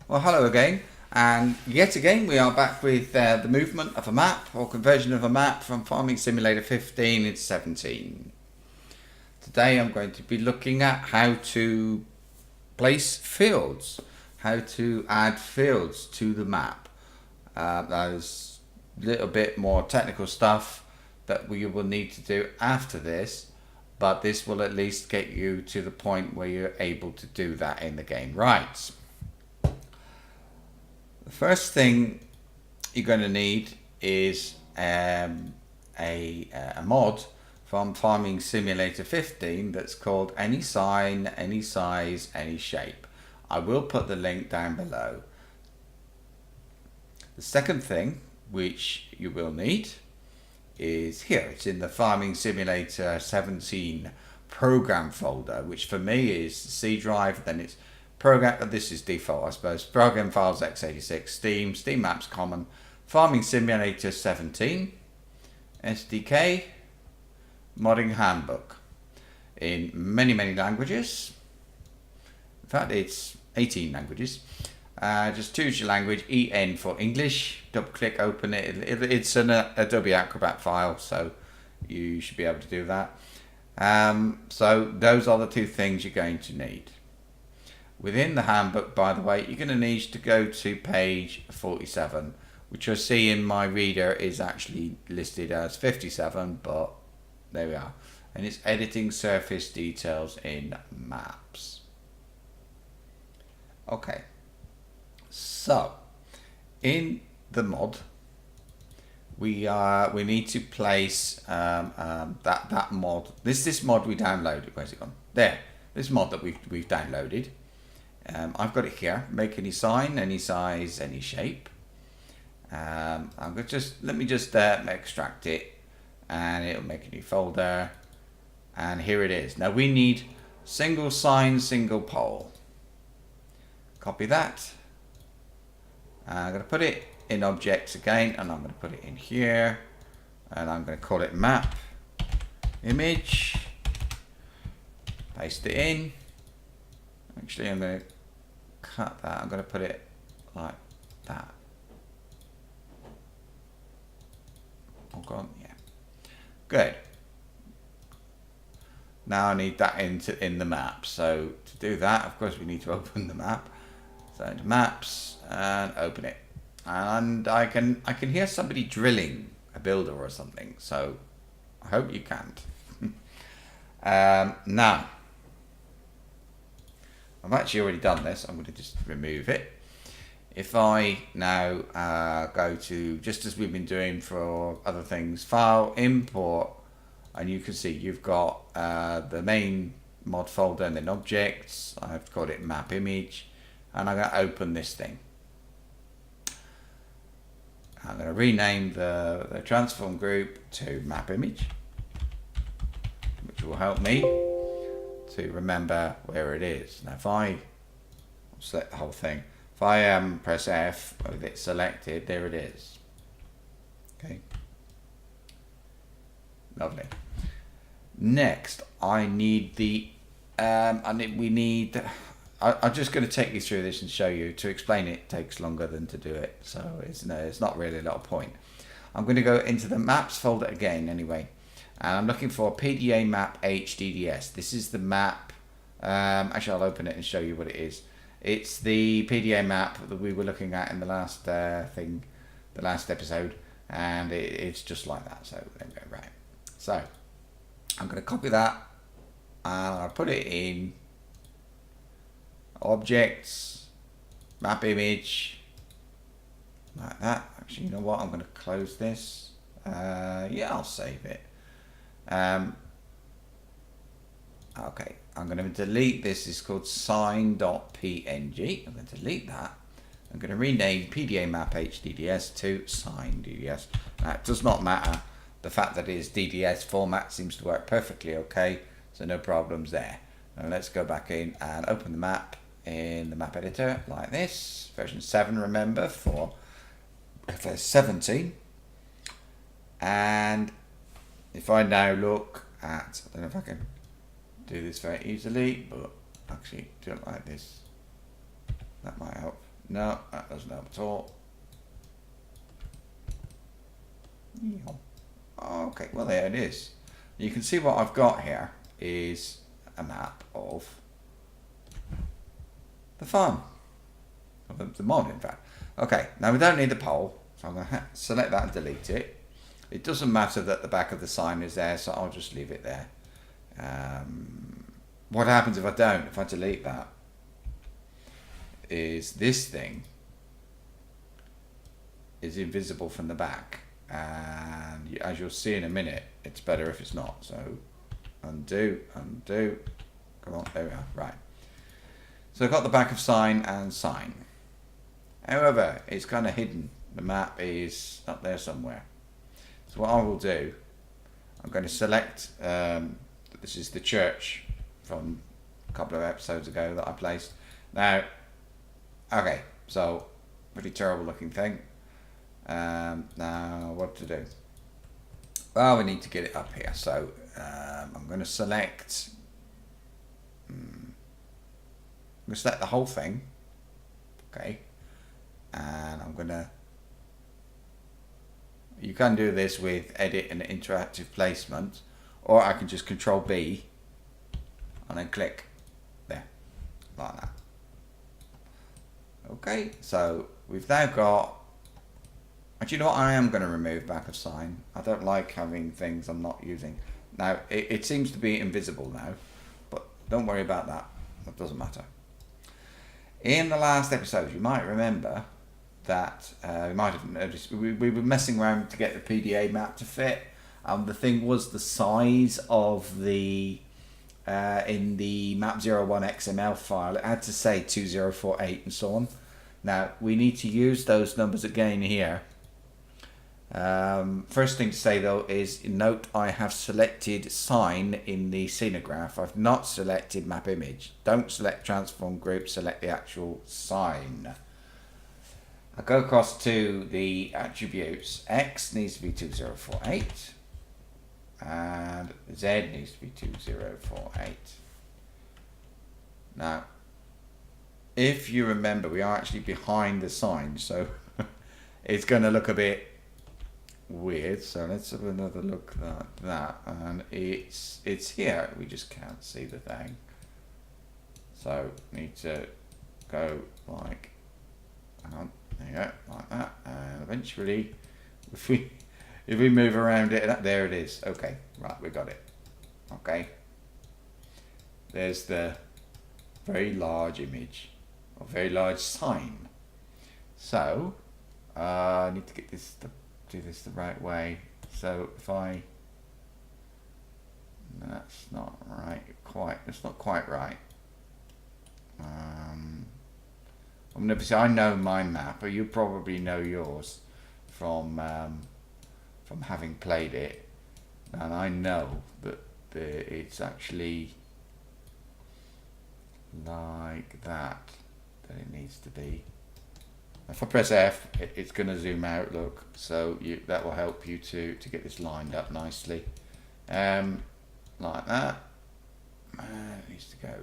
Well, hello again, and yet again we are back with the movement of a map or conversion of a map from Farming Simulator 15 into 17. Today I'm going to be looking at how to place fields, how to add fields to the map. There's a little bit more technical stuff that we will need to do after this, but this will at least get you to the point where you're able to do that in the game. Right. The first thing you're going to need is a mod from Farming Simulator 15 that's called Any Sign, Any Size, Any Shape. I will put the link down below. The second thing which you will need is here. It's in the Farming Simulator 17 program folder, which for me is the C drive, then it's program, this is default I suppose, program files x86, Steam Maps Common, Farming Simulator 17, SDK, Modding Handbook, in many languages. In fact, it's 18 languages. Just choose your language, EN for English, double click, open it. It's an Adobe Acrobat file, so you should be able to do that. So those are the two things you're going to need. Within the handbook, by the way, you're going to need to go to page 47, which I see in my reader is actually listed as 57, but there we are. And it's editing surface details in maps. Okay, so in the mod, we need to place that mod. This mod we downloaded. Where's it gone? There. This mod that we've downloaded. I've got it here. Make any sign, any size, any shape. I'm going to let me just extract it, and it'll make a new folder. And here it is. Now we need single sign, single pole. Copy that. I'm going to put it in objects again, and I'm going to put it in here, and I'm going to call it map image. Paste it in. Actually, I'm going to cut that. I'm going to put it like that. Oh, gone. Yeah. Good. Now I need that in the map. So to do that, of course, we need to open the map. So into maps and open it. And I can hear somebody drilling, a builder or something. So I hope you can't. Now. I've actually already done this. I'm going to just remove it. If I now go to, just as we've been doing for other things, file, import, and you can see you've got the main mod folder and then objects. I've called it map image, and I'm going to open this thing. I'm going to rename the transform group to map image, which will help me to remember where it is. Now if I select the whole thing, if I press F with it selected, there it is. Okay, lovely. Next I need the I'm just going to take you through this and show you. To explain it takes longer than to do it, so it's not really a lot of point. I'm going to go into the maps folder again anyway. And I'm looking for PDA map HDDS. This is the map. Actually, I'll open it and show you what it is. It's the PDA map that we were looking at in the last the last episode, and it's just like that. So there we go. Right. So I'm going to copy that, and I'll put it in objects, map image, like that. Actually, you know what? I'm going to close this. Yeah, I'll save it. Okay, I'm going to delete this. It's called sign.png. I'm going to delete that. I'm going to rename PDA map HDDS to sign DDS. That does not matter. The fact that it is DDS format seems to work perfectly okay, so no problems there. Now let's go back in and open the map in the map editor like this. Version 7, remember, for FS17. And if I now look at, I don't know if I can do this very easily, but actually do it like this. That might help. No, that doesn't help at all. Okay, well there it is. You can see what I've got here is a map of the farm. Of the mod, in fact. Okay, now we don't need the pole, so I'm going to select that and delete it. It doesn't matter that the back of the sign is there, so I'll just leave it there. What happens if I don't? If I delete that, is this thing is invisible from the back, and as you'll see in a minute, it's better if it's not. So undo, undo. Come on, there we are. Right. So I've got the back of sign and sign. However, it's kind of hidden. The map is up there somewhere. So what I will do, I'm going to select, this is the church from a couple of episodes ago that I placed. Now, okay, so pretty terrible looking thing. Now what to do? Well, we need to get it up here. So I'm going to select, I'm going to select the whole thing. Okay. And I'm going to, you can do this with edit and interactive placement, or I can just Control B and then click there, like that. Okay, so we've now got, and you know what, I am going to remove back of sign. I don't like having things I'm not using. Now, it seems to be invisible now, but don't worry about that. That doesn't matter. In the last episode, you might remember that we might have noticed we were messing around to get the PDA map to fit. The thing was the size of the in the map01 XML file. It had to say 2048 and so on. Now we need to use those numbers again here. First thing to say though is note I have selected sign in the scenograph. I've not selected map image. Don't select transform group, select the actual sign. I go across to the attributes. X needs to be 2048 and Z needs to be 2048. Now, if you remember, we are actually behind the sign, so it's going to look a bit weird. So let's have another look at that, and it's here. We just can't see the thing. So need to go like, hang on. There you go, like that, and eventually, if we move around it, there it is. Okay, right, we got it. Okay, there's the very large image, or very large sign. So I need to get this to do this the right way. So if I, that's not right, quite. That's not quite right. I know my map, or you probably know yours from having played it, and I know that it's actually like that it needs to be. If I press F, it's going to zoom out. Look, so that will help you to get this lined up nicely, like that. It needs to go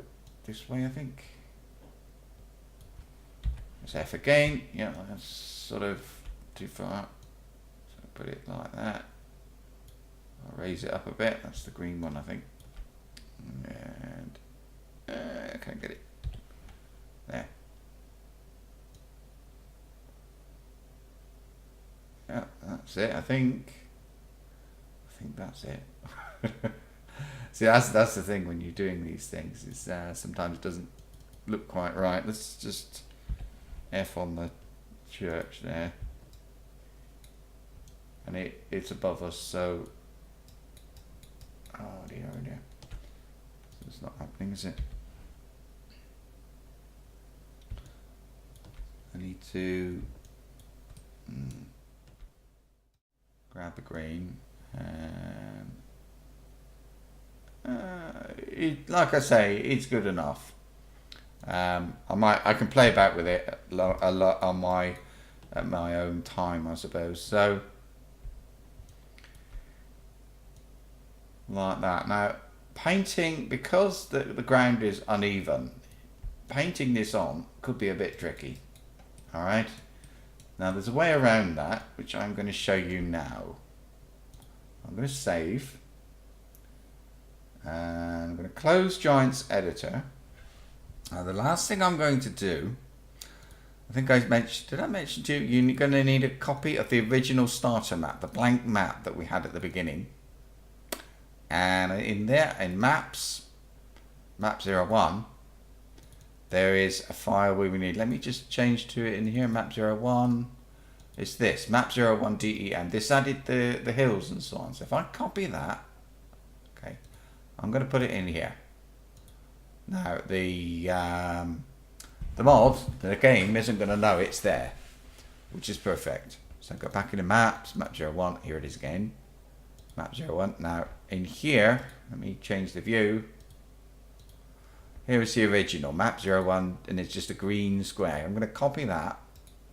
this way, I think. Press F again. Yeah, that's sort of too far. So put it like that. I'll raise it up a bit. That's the green one, I think. And I can't get it. There. Yeah, that's it. I think that's it. See, that's the thing when you're doing these things. Is sometimes it doesn't look quite right. Let's just F on the church there, and it's above us. So, oh dear, oh dear. It's not happening, is it? I need to grab the green, and like I say, it's good enough. I can play back with it a lot on at my own time, I suppose. So like that. Now painting, because the ground is uneven, painting this on could be a bit tricky. All right. Now there's a way around that, which I'm going to show you now. I'm going to save. And I'm going to close Giants Editor. Now the last thing I'm going to do, I think I mentioned, did I mention to you, you're going to need a copy of the original starter map, the blank map that we had at the beginning. And in there, in maps, map 01, there is a file we need. Let me just change to it in here, map 01. It's this, map 01 DEM. This added the hills and so on. So if I copy that, okay, I'm going to put it in here. Now the mod, the game isn't going to know it's there, which is perfect. So go back into maps, map 01, here it is again. Map 01. Now in here, let me change the view. Here is the original, map 01, and it's just a green square. I'm going to copy that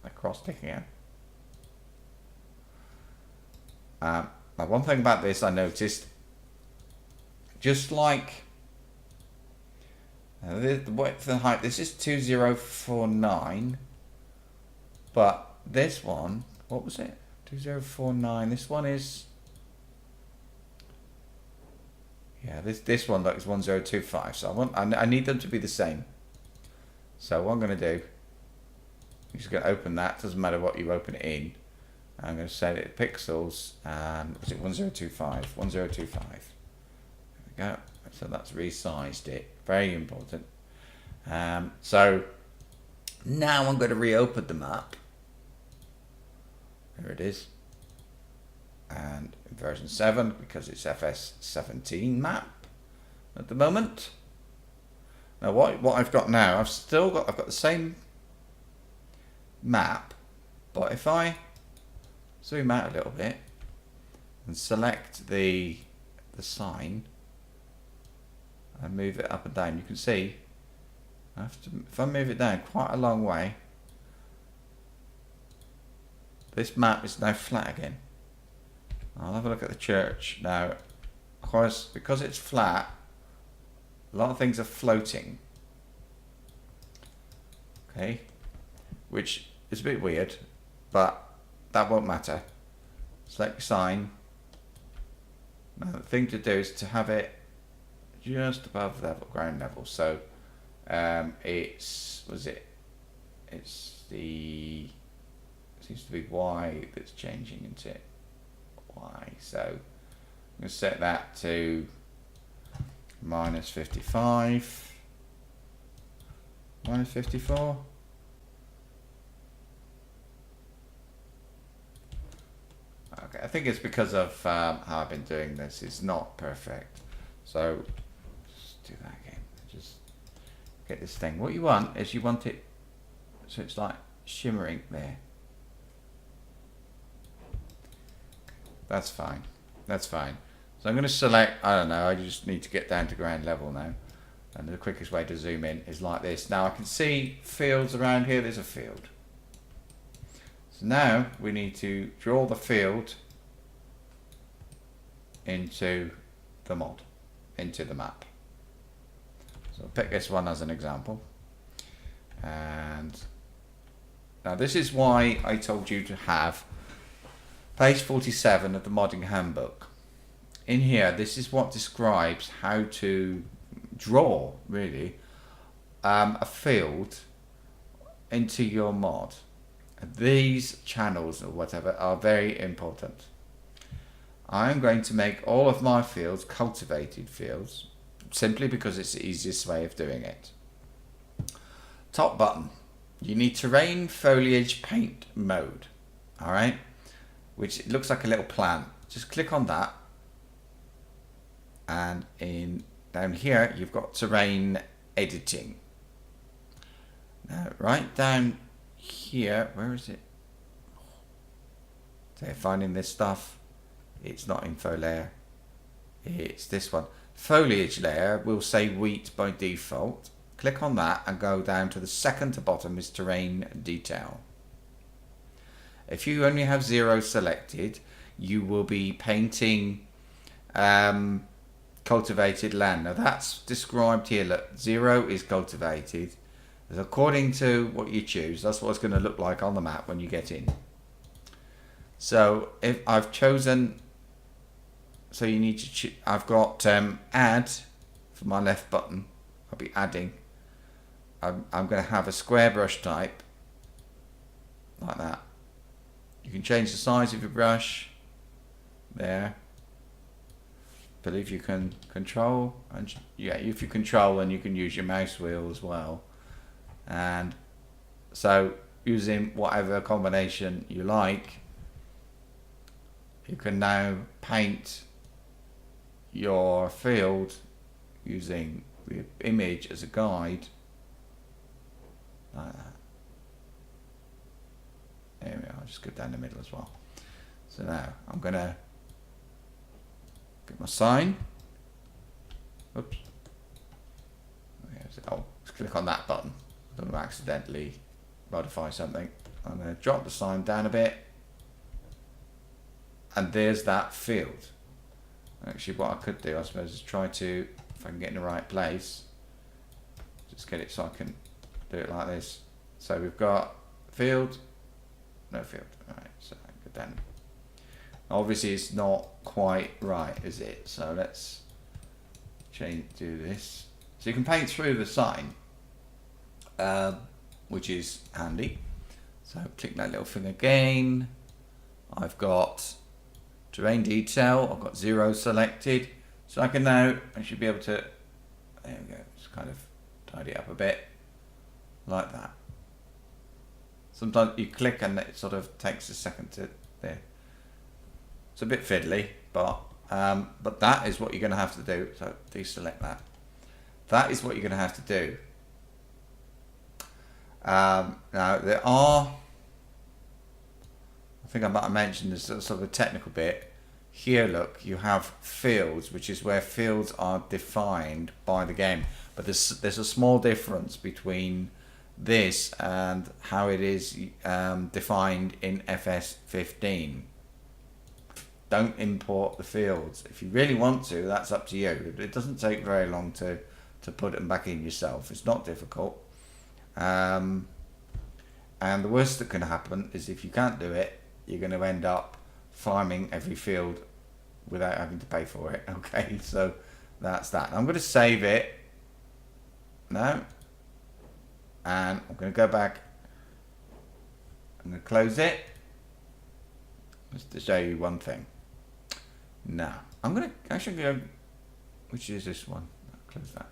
across to here. Now one thing about this I noticed, just like the width and height, this is 2049, but this one, what was it? 2049, this one is, yeah, this one looks 1025, so I need them to be the same. So what I'm going to do, I'm just going to open that, doesn't matter what you open it in. I'm going to set it pixels, and was it 1025? 1025. There we go. So that's resized it. Very important. So now I'm going to reopen the map. There it is. And in version 7, because it's FS17 map at the moment. Now what I've got now, I've got the same map, but if I zoom out a little bit and select the sign and move it up and down, you can see if I move it down quite a long way, this map is now flat again. I'll have a look at the church now. Of course, because it's flat, a lot of things are floating. Okay, which is a bit weird, but that won't matter. Select your sign. Now the thing to do is to have it just above ground level. So it's the, seems to be Y that's changing, isn't it? Y. So I'm going to set that to minus 55, minus 54. Okay, I think it's because of how I've been doing this. It's not perfect. So just do that again. Just get this thing. What you want is you want it so it's like shimmering there. That's fine. That's fine. So I'm going to select, I don't know, I just need to get down to ground level now. And the quickest way to zoom in is like this. Now I can see fields around here. There's a field. So now we need to draw the field into the mod, into the map. So I'll pick this one as an example. And now this is why I told you to have page 47 of the modding handbook. In here, this is what describes how to draw, really, a field into your mod. These channels or whatever are very important. I'm going to make all of my fields cultivated fields, simply because it's the easiest way of doing it. Top button, you need terrain foliage paint mode, all right, which looks like a little plant. Just click on that, and down here you've got terrain editing. Now right down here, where is it? So finding this stuff, it's not info layer, it's this one. Foliage layer will say wheat by default. Click on that and go down to the second to bottom is terrain detail. If you only have 0 selected, you will be painting cultivated land. Now that's described here. Look, 0 is cultivated According to what you choose, that's what it's going to look like on the map when you get in. So if I've chosen, so you need to I've got add for my left button. I'll be adding. I'm going to have a square brush type like that. You can change the size of your brush there. But if you can control, and yeah, if you control, then you can use your mouse wheel as well. And so using whatever combination you like, you can now paint your field using the image as a guide like that. There we are. I'll just go down the middle as well. So now I'm gonna get my sign. Oops. Oh, let's click on that button. I don't want to accidentally modify something. I'm going to drop the sign down a bit, and there's that field. Actually, what I could do, I suppose, is try to, if I can get in the right place, just get it so I can do it like this. So we've got field, no field. All right, so I go down. Obviously, it's not quite right, is it? So let's do this. So you can paint through the sign, which is handy. So click that little thing again. I've got terrain detail. I've got 0 selected. So I can now, I should be able to, there we go, just kind of tidy it up a bit, like that. Sometimes you click and it sort of takes a second to, there. It's a bit fiddly, but that is what you're going to have to do. So deselect that. That is what you're going to have to do. Now there are, I think I might have mentioned this sort of a technical bit. Here, look, you have fields, which is where fields are defined by the game. But there's a small difference between this and how it is defined in FS15. Don't import the fields. If you really want to, that's up to you. It doesn't take very long to put them back in yourself. It's not difficult. And the worst that can happen is if you can't do it, you're going to end up farming every field without having to pay for it. Okay, so that's that. I'm going to save it now, and I'm going to go back. I'm going to close it just to show you one thing. Now I'm going to actually go, which is this one. I'll close that.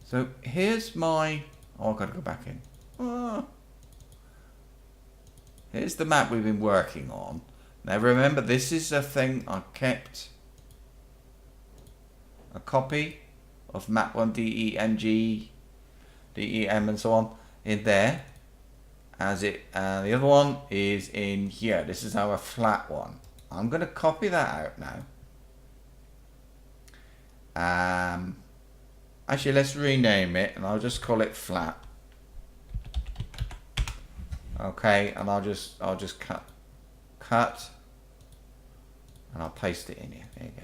So here's my, oh, I've got to go back in. Oh. Here's the map we've been working on. Now remember, this is a thing I kept a copy of map 1 DEMG, DEM and so on in there as it, and the other one is in here. This is our flat one. I'm going to copy that out now. Actually, let's rename it, and I'll just call it flat. Okay, and I'll just cut, and I'll paste it in here. There you go.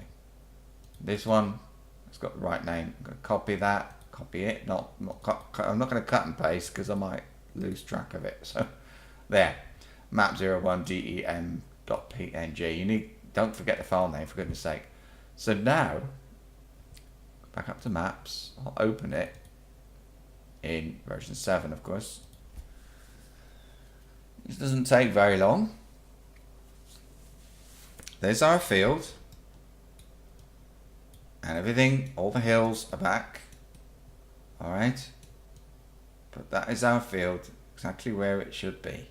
This one, it's got the right name. I'm going to copy that, copy it. I'm not going to cut and paste because I might lose track of it. So there, map01dem.png. Don't forget the file name, for goodness sake. So now, back up to maps. I'll open it in version 7, of course. This doesn't take very long. There's our field. And everything, all the hills are back. Alright. But that is our field, exactly where it should be.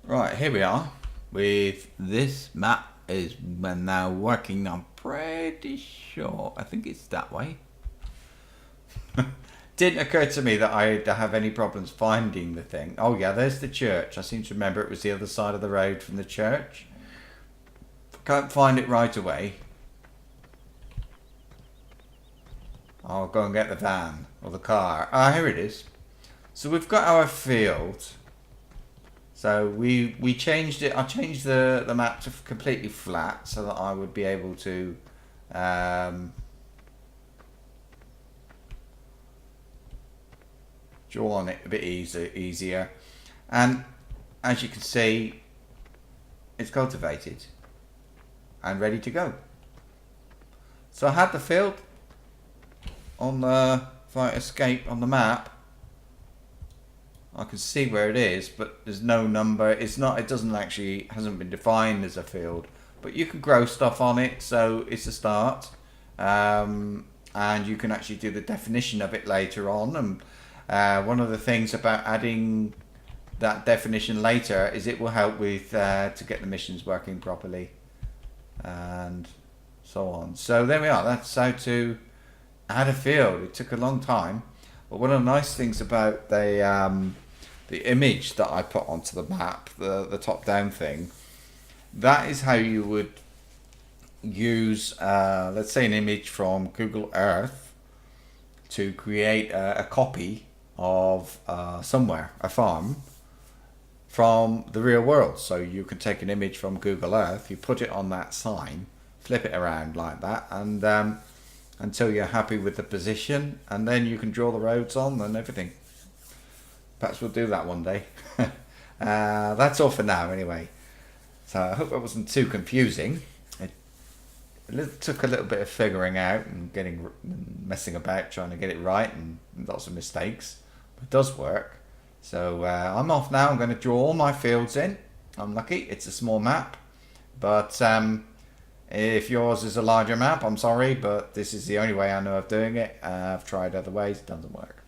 Right, here we are. With this map is we're now working, I'm pretty sure, I think it's that way. Didn't occur to me that I'd have any problems finding the thing. Oh yeah, there's the church. I seem to remember it was the other side of the road from the church. Can't find it right away. I'll go and get the van or the car. Ah, here it is. So we've got our field. So we changed it. I changed the map to completely flat so that I would be able to draw on it a bit easier. And as you can see, it's cultivated and ready to go. So I had the field on the fire escape on the map. I can see where it is, but there's no number. It's not. It doesn't actually hasn't been defined as a field, but you can grow stuff on it, so it's a start. And you can actually do the definition of it later on. And one of the things about adding that definition later is it will help with to get the missions working properly, and so on. So there we are. That's how to add a field. It took a long time, but one of the nice things about the image that I put onto the map, the top down thing, that is how you would use let's say an image from Google Earth to create a copy of somewhere, a farm, from the real world. So you can take an image from Google Earth, you put it on that sign, flip it around like that, and until you're happy with the position, and then you can draw the roads on and everything. Perhaps we'll do that one day. That's all for now anyway. So I hope it wasn't too confusing. It took a little bit of figuring out and messing about trying to get it right, and lots of mistakes. But it does work. So I'm off now. I'm going to draw all my fields in. I'm lucky. It's a small map. But if yours is a larger map, I'm sorry, but this is the only way I know of doing it. I've tried other ways. It doesn't work.